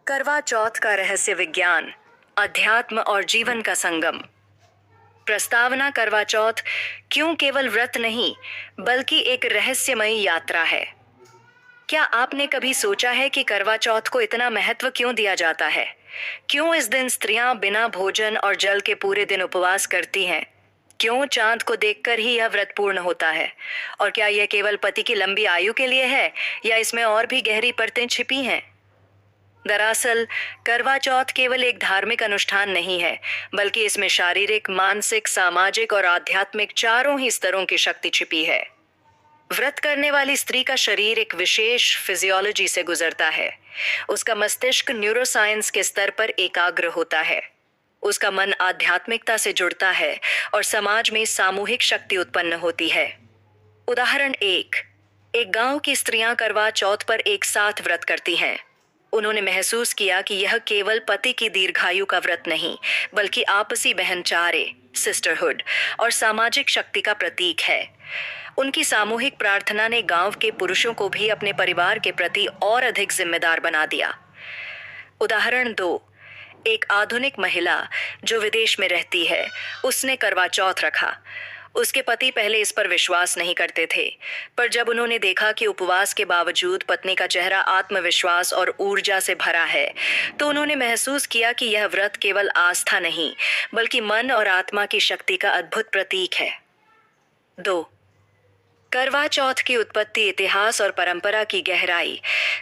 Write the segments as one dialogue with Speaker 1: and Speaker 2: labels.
Speaker 1: करवा चौथ का रहस्य विज्ञान, अध्यात्म और जीवन का संगम। प्रस्तावना। करवा चौथ क्यों केवल व्रत नहीं बल्कि एक रहस्यमयी यात्रा है। क्या आपने कभी सोचा है कि करवा चौथ को इतना महत्व क्यों दिया जाता है? क्यों इस दिन स्त्रियां बिना भोजन और जल के पूरे दिन उपवास करती हैं? क्यों चांद को देखकर ही यह व्रत पूर्ण होता है? और क्या यह केवल पति की लंबी आयु के लिए है या इसमें और भी गहरी परतें छिपी हैं? दरअसल करवा चौथ केवल एक धार्मिक अनुष्ठान नहीं है, बल्कि इसमें शारीरिक, मानसिक, सामाजिक और आध्यात्मिक चारों ही स्तरों की शक्ति छिपी है। व्रत करने वाली स्त्री का शरीर एक विशेष फिजियोलॉजी से गुजरता है। उसका मस्तिष्क न्यूरोसाइंस के स्तर पर एकाग्र होता है। उसका मन आध्यात्मिकता से जुड़ता है और समाज में सामूहिक शक्ति उत्पन्न होती है। उदाहरण एक गांव की स्त्रियां करवा चौथ पर एक साथ व्रत करती हैं। उन्होंने महसूस किया कि यह केवल पति की दीर्घायु का व्रत नहीं, बल्कि आपसी बहनचारे, सिस्टरहुड और सामाजिक शक्ति का प्रतीक है। उनकी सामूहिक प्रार्थना ने गांव के पुरुषों को भी अपने परिवार के प्रति और अधिक जिम्मेदार बना दिया। उदाहरण 2, एक आधुनिक महिला जो विदेश में रहती है, उसने करवा चौथ रखा। उसके पति पहले इस पर विश्वास नहीं करते थे, पर जब उन्होंने देखा कि उपवास के बावजूद पत्नी का चेहरा आत्मविश्वास और ऊर्जा से भरा है, तो उन्होंने महसूस किया कि यह व्रत केवल आस्था नहीं, बल्कि मन और आत्मा की शक्ति का अद्भुत प्रतीक है। 2, करवा चौथ की उत्पत्ति, इतिहास और परंपरा की गहराई।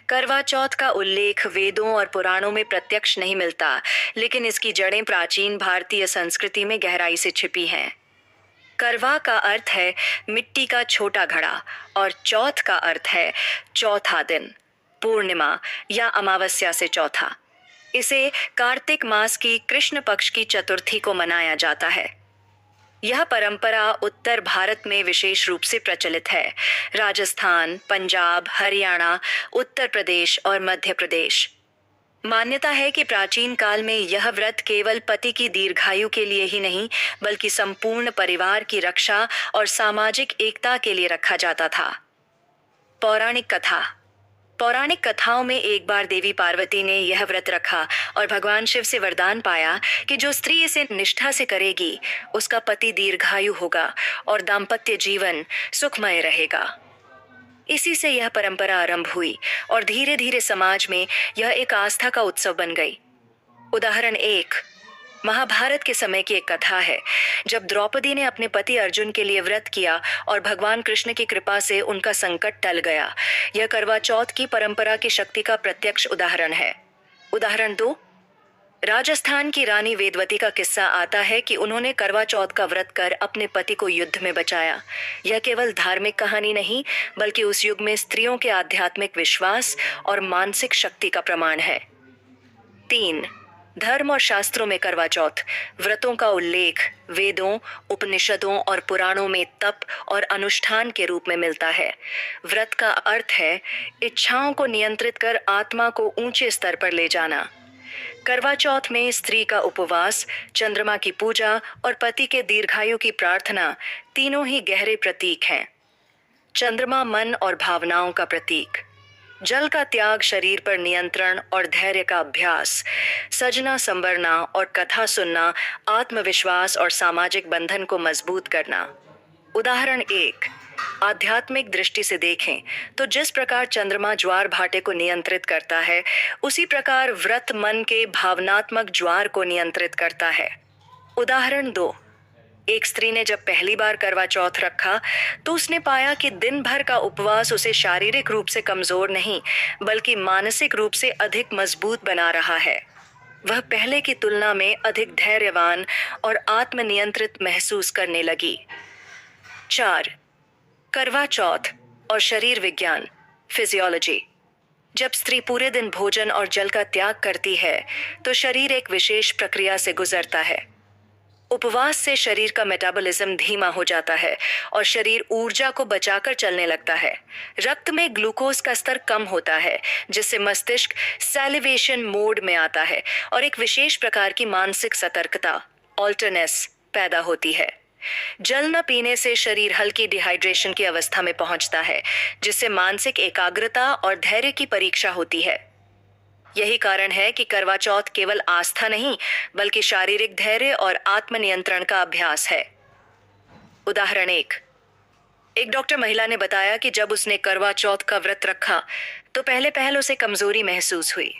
Speaker 1: करवा चौथ का उल्लेख वेदों और पुराणों में प्रत्यक्ष नहीं मिलता, लेकिन इसकी जड़ें प्राचीन भारतीय संस्कृति में गहराई से छिपी हैं। करवा का अर्थ है मिट्टी का छोटा घड़ा और चौथ का अर्थ है चौथा दिन, पूर्णिमा या अमावस्या से चौथा। इसे कार्तिक मास की कृष्ण पक्ष की चतुर्थी को मनाया जाता है। यह परंपरा उत्तर भारत में विशेष रूप से प्रचलित है। राजस्थान, पंजाब, हरियाणा, उत्तर प्रदेश और मध्य प्रदेश। मान्यता है कि प्राचीन काल में यह व्रत केवल पति की दीर्घायु के लिए ही नहीं, बल्कि संपूर्ण परिवार की रक्षा और सामाजिक एकता के लिए रखा जाता था। पौराणिक कथा। पौराणिक कथाओं में एक बार देवी पार्वती ने यह व्रत रखा और भगवान शिव से वरदान पाया कि जो स्त्री इसे निष्ठा से करेगी, उसका पति दीर्घायु होगा और दाम्पत्य जीवन सुखमय रहेगा। इसी से यह परंपरा आरंभ हुई और धीरे धीरे समाज में यह एक आस्था का उत्सव बन गई। उदाहरण 1, महाभारत के समय की एक कथा है, जब द्रौपदी ने अपने पति अर्जुन के लिए व्रत किया और भगवान कृष्ण की कृपा से उनका संकट टल गया। यह करवा चौथ की परंपरा की शक्ति का प्रत्यक्ष उदाहरण है। उदाहरण 2, राजस्थान की रानी वेदवती का किस्सा आता है कि उन्होंने करवा चौथ का व्रत कर अपने पति को युद्ध में बचाया। यह केवल धार्मिक कहानी नहीं, बल्कि उस युग में स्त्रियों के आध्यात्मिक विश्वास और मानसिक शक्ति का प्रमाण है। 3, धर्म और शास्त्रों में करवा चौथ व्रतों का उल्लेख वेदों, उपनिषदों और पुराणों में तप और अनुष्ठान के रूप में मिलता है। व्रत का अर्थ है इच्छाओं को नियंत्रित कर आत्मा को ऊंचे स्तर पर ले जाना। करवा चौथ में स्त्री का उपवास, चंद्रमा की पूजा और पति के दीर्घायु की प्रार्थना तीनों ही गहरे प्रतीक हैं। चंद्रमा मन और भावनाओं का प्रतीक, जल का त्याग शरीर पर नियंत्रण और धैर्य का अभ्यास, सजना संवरना और कथा सुनना आत्मविश्वास और सामाजिक बंधन को मजबूत करना। उदाहरण 1, आध्यात्मिक दृष्टि से देखें तो जिस प्रकार चंद्रमा ज्वार भाटे को नियंत्रित करता है, उसी प्रकार व्रत मन के भावनात्मक ज्वार को नियंत्रित करता है। उदाहरण 2, एक स्त्री ने जब पहली बार करवा चौथ रखा तो उसने पाया कि दिन भर का उपवास उसे शारीरिक रूप से कमजोर नहीं, बल्कि मानसिक रूप से अधिक मजबूत बना रहा है। वह पहले की तुलना में अधिक धैर्यवान और आत्मनियंत्रित महसूस करने लगी। 4, करवा चौथ और शरीर विज्ञान, फिजियोलॉजी। जब स्त्री पूरे दिन भोजन और जल का त्याग करती है, तो शरीर एक विशेष प्रक्रिया से गुजरता है। उपवास से शरीर का मेटाबॉलिज्म धीमा हो जाता है और शरीर ऊर्जा को बचाकर चलने लगता है। रक्त में ग्लूकोज का स्तर कम होता है, जिससे मस्तिष्क सैलिवेशन मोड में आता है और एक विशेष प्रकार की मानसिक सतर्कता, ऑल्टरनेस पैदा होती है। जल न पीने से शरीर हल्की डिहाइड्रेशन की अवस्था में पहुंचता है, जिससे मानसिक एकाग्रता और धैर्य की परीक्षा होती है। यही कारण है कि करवा चौथ केवल आस्था नहीं बल्कि शारीरिक धैर्य और आत्मनियंत्रण का अभ्यास है। उदाहरण एक डॉक्टर महिला ने बताया कि जब उसने करवा चौथ का व्रत रखा तो पहले पहल उसे कमजोरी महसूस हुई,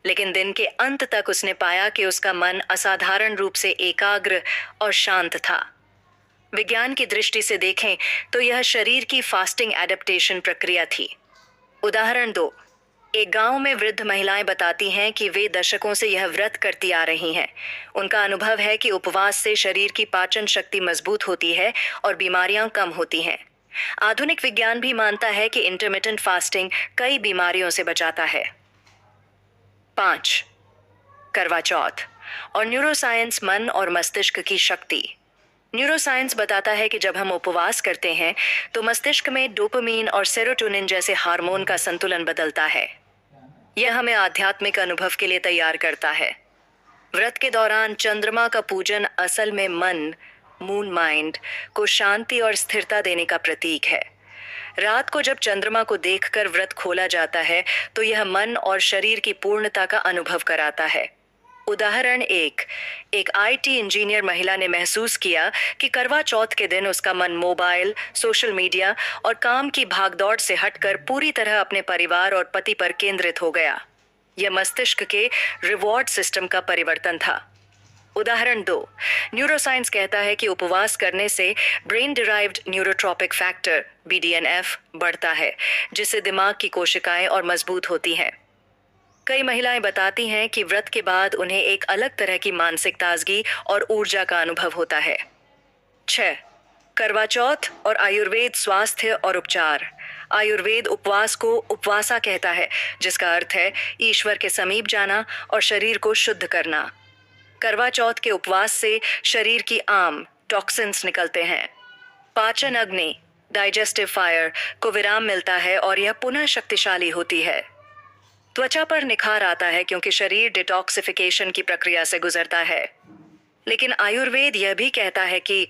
Speaker 1: लेकिन दिन के अंत तक उसने पाया कि उसका मन असाधारण रूप से एकाग्र और शांत था। विज्ञान की दृष्टि से देखें तो यह शरीर की फास्टिंग एडेप्टेशन प्रक्रिया थी। उदाहरण 2, एक गांव में वृद्ध महिलाएं बताती हैं कि वे दशकों से यह व्रत करती आ रही हैं। उनका अनुभव है कि उपवास से शरीर की पाचन शक्ति मजबूत होती है और बीमारियां कम होती हैं। आधुनिक विज्ञान भी मानता है कि इंटरमिटेंट फास्टिंग कई बीमारियों से बचाता है। 5. करवा चौथ और न्यूरोसाइंस, मन और मस्तिष्क की शक्ति। न्यूरोसाइंस बताता है कि जब हम उपवास करते हैं तो मस्तिष्क में डोपामीन और सेरोटोनिन जैसे हार्मोन का संतुलन बदलता है। यह हमें आध्यात्मिक अनुभव के लिए तैयार करता है। व्रत के दौरान चंद्रमा का पूजन असल में मन, मून माइंड को शांति और स्थिरता देने का प्रतीक है। रात को जब चंद्रमा को देखकर व्रत खोला जाता है तो यह मन और शरीर की पूर्णता का अनुभव कराता है। उदाहरण एक आईटी इंजीनियर महिला ने महसूस किया कि करवा चौथ के दिन उसका मन मोबाइल, सोशल मीडिया और काम की भागदौड़ से हटकर पूरी तरह अपने परिवार और पति पर केंद्रित हो गया। यह मस्तिष्क के रिवॉर्ड सिस्टम का परिवर्तन था। उदाहरण 2, न्यूरोसाइंस कहता है कि उपवास करने से brain derived neurotrophic factor BDNF बढ़ता है, जिससे दिमाग की कोशिकाएं और मजबूत होती हैं। कई महिलाएं बताती हैं कि व्रत के बाद उन्हें एक अलग तरह की मानसिक ताजगी और ऊर्जा का अनुभव होता है। 6. करवा चौथ और आयुर्वेद, स्वास्थ्य और उपचार। आयुर्वेद उपवास को उपवासा कहता है, जिसका अर्थ है ईश्वर के समीप जाना और शरीर को शुद्ध करना। करवा चौथ के उपवास से शरीर की आम टॉक्सिन्स निकलते हैं। पाचन अग्नि, डाइजेस्टिव फायर को विराम मिलता है और यह पुनः शक्तिशाली होती है। त्वचा पर निखार आता है क्योंकि शरीर डिटॉक्सिफिकेशन की प्रक्रिया से गुजरता है। लेकिन आयुर्वेद यह भी कहता है कि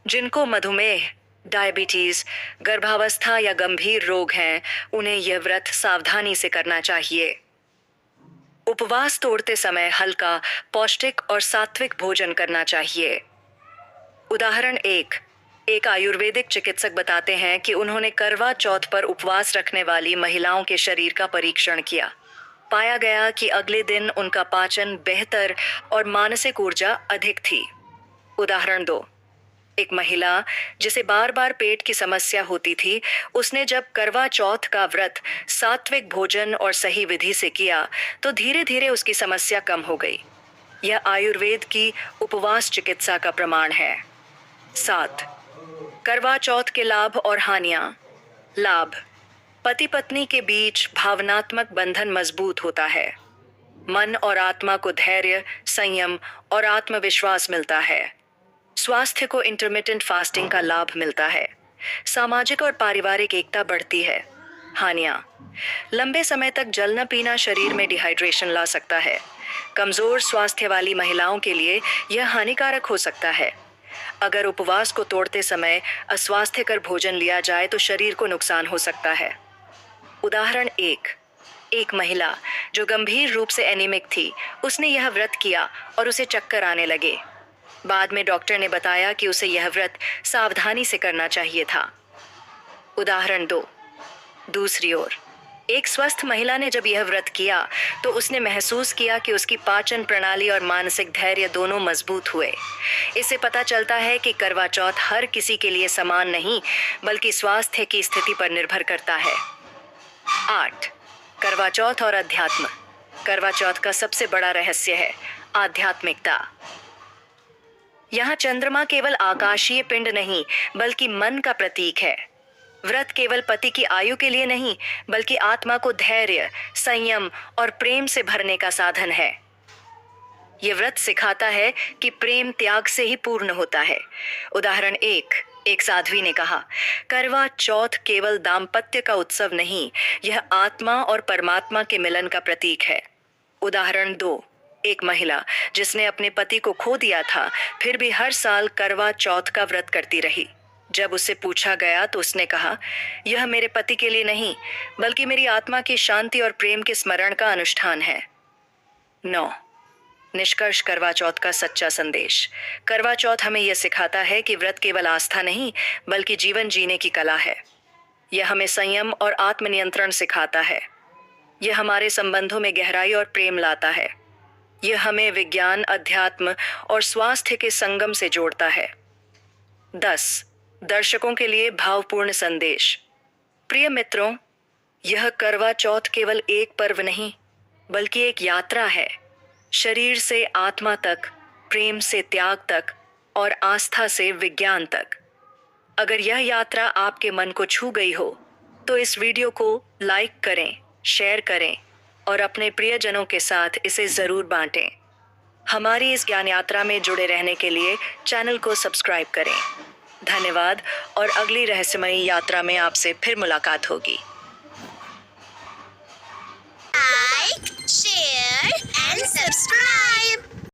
Speaker 1: जिनको मधुमेह, डायबिटीज, गर्भावस्था या गंभीर रोग हैं, उन्हें यह व्रत सावधानी से करना चाहिए। उपवास तोड़ते समय हल्का, पौष्टिक और सात्विक भोजन करना चाहिए। उदाहरण एक आयुर्वेदिक चिकित्सक बताते हैं कि उन्होंने करवा चौथ पर उपवास रखने वाली महिलाओं के शरीर का परीक्षण किया। पाया गया कि अगले दिन उनका पाचन बेहतर और मानसिक ऊर्जा अधिक थी। उदाहरण 2, एक महिला जिसे बार बार पेट की समस्या होती थी, उसने जब करवा चौथ का व्रत सात्विक भोजन और सही विधि से किया तो धीरे धीरे उसकी समस्या कम हो गई। यह आयुर्वेद की उपवास चिकित्सा का प्रमाण है। 7. करवा चौथ के लाभ और हानियां। लाभ: पति पत्नी के बीच भावनात्मक बंधन मजबूत होता है। मन और आत्मा को धैर्य, संयम और आत्मविश्वास मिलता है। स्वास्थ्य को इंटरमिटेंट फास्टिंग का लाभ मिलता है। सामाजिक और पारिवारिक एकता बढ़ती है। हानियां: लंबे समय तक जल न पीना शरीर में डिहाइड्रेशन ला सकता है। कमजोर स्वास्थ्य वाली महिलाओं के लिए यह हानिकारक हो सकता है। अगर उपवास को तोड़ते समय अस्वास्थ्यकर भोजन लिया जाए तो शरीर को नुकसान हो सकता है। उदाहरण एक महिला जो गंभीर रूप से एनीमिक थी, उसने यह व्रत किया और उसे चक्कर आने लगे। बाद में डॉक्टर ने बताया कि उसे यह व्रत सावधानी से करना चाहिए था। उदाहरण 2, दूसरी ओर एक स्वस्थ महिला ने जब यह व्रत किया तो उसने महसूस किया कि उसकी पाचन प्रणाली और मानसिक धैर्य दोनों मजबूत हुए। इससे पता चलता है कि करवा चौथ हर किसी के लिए समान नहीं बल्कि स्वास्थ्य की स्थिति पर निर्भर करता है। 8. करवा चौथ और अध्यात्म। करवा चौथ का सबसे बड़ा रहस्य है आध्यात्मिकता। यहाँ चंद्रमा केवल आकाशीय पिंड नहीं बल्कि मन का प्रतीक है। व्रत केवल पति की आयु के लिए नहीं बल्कि आत्मा को धैर्य, संयम और प्रेम से भरने का साधन है। ये व्रत सिखाता है कि प्रेम त्याग से ही पूर्ण होता है। उदाहरण एक साध्वी ने कहा, करवा चौथ केवल दाम्पत्य का उत्सव नहीं, यह आत्मा और परमात्मा के मिलन का प्रतीक है। उदाहरण 2, एक महिला जिसने अपने पति को खो दिया था फिर भी हर साल करवा चौथ का व्रत करती रही। जब उससे पूछा गया तो उसने कहा, यह मेरे पति के लिए नहीं बल्कि मेरी आत्मा की शांति और प्रेम के स्मरण का अनुष्ठान है। 9. निष्कर्ष करवा चौथ का सच्चा संदेश। करवा चौथ हमें यह सिखाता है कि व्रत केवल आस्था नहीं बल्कि जीवन जीने की कला है। यह हमें संयम और आत्मनियंत्रण सिखाता है। यह हमारे संबंधों में गहराई और प्रेम लाता है। यह हमें विज्ञान, अध्यात्म और स्वास्थ्य के संगम से जोड़ता है। 10. दर्शकों के लिए भावपूर्ण संदेश। प्रिय मित्रों, यह करवा चौथ केवल एक पर्व नहीं बल्कि एक यात्रा है, शरीर से आत्मा तक, प्रेम से त्याग तक और आस्था से विज्ञान तक। अगर यह यात्रा आपके मन को छू गई हो तो इस वीडियो को लाइक करें, शेयर करें और अपने प्रियजनों के साथ इसे ज़रूर बांटें। हमारी इस ज्ञान यात्रा में जुड़े रहने के लिए चैनल को सब्सक्राइब करें। धन्यवाद और अगली रहस्यमयी यात्रा में आपसे फिर मुलाकात होगी।
Speaker 2: Like, share